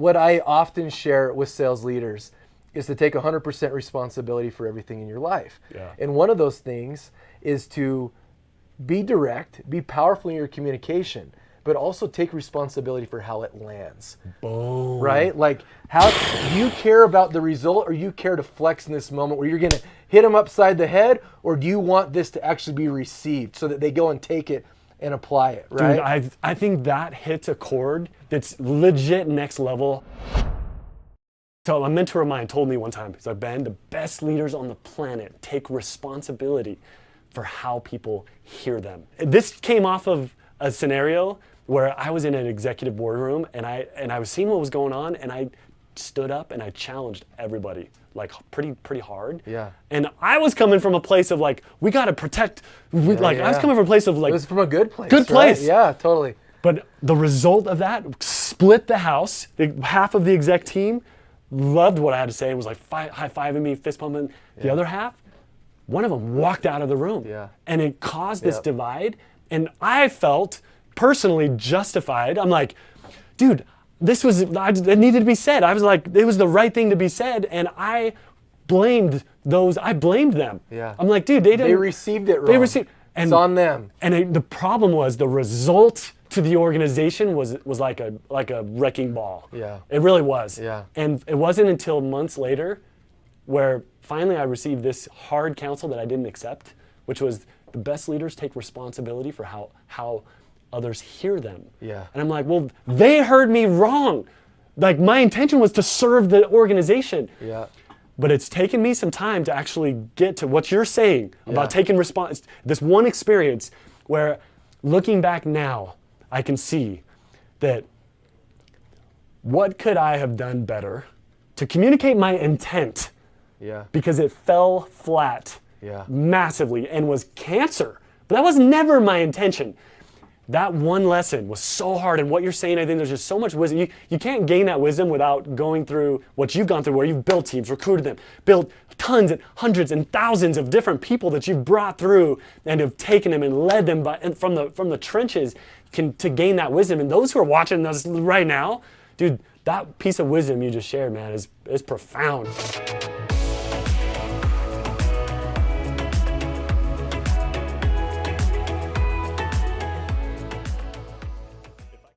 what I often share with sales leaders is to take 100% responsibility for everything in your life. Yeah. And one of those things is to be direct, be powerful in your communication, but also take responsibility for how it lands. Boom. Right? Like, how do you care about the result, or you care to flex in this moment where you're going to hit them upside the head, or do you want this to actually be received so that they go and take it and apply it, right? Dude, I think that hits a chord that's legit next level. So a mentor of mine told me one time, he's like, Ben, the best leaders on the planet take responsibility for how people hear them. This came off of a scenario where I was in an executive boardroom and I was seeing what was going on, and I stood up and I challenged everybody, like pretty hard. Yeah. And I was coming from a place of like, we got to protect, I was coming from a place of like. It was from a good place. Good place. Right? Yeah, totally. But the result of that split the house. Half of the exec team loved what I had to say and was like high-fiving me, fist pumping. The other half, one of them walked out of the room. Yeah. And it caused this divide. And I felt personally justified. I'm like, dude, it needed to be said. I was like, it was the right thing to be said. And I blamed them. Yeah. I'm like, dude, They received it wrong. It's on them. And the problem was the result to the organization was like a wrecking ball. Yeah. It really was. Yeah. And it wasn't until months later where finally I received this hard counsel that I didn't accept, which was the best leaders take responsibility for how others hear them. Yeah. And I'm like, well, they heard me wrong. Like, my intention was to serve the organization. Yeah. But it's taken me some time to actually get to what you're saying about taking response. This one experience where, looking back now, I can see that what could I have done better to communicate my intent, because it fell flat massively and was cancer. But that was never my intention. That one lesson was so hard, and what you're saying, I think there's just so much wisdom. You can't gain that wisdom without going through what you've gone through, where you've built teams, recruited them, built tons and hundreds and thousands of different people that you've brought through and have taken them and led them from the trenches to gain that wisdom. And those who are watching us right now, dude, that piece of wisdom you just shared, man, is profound.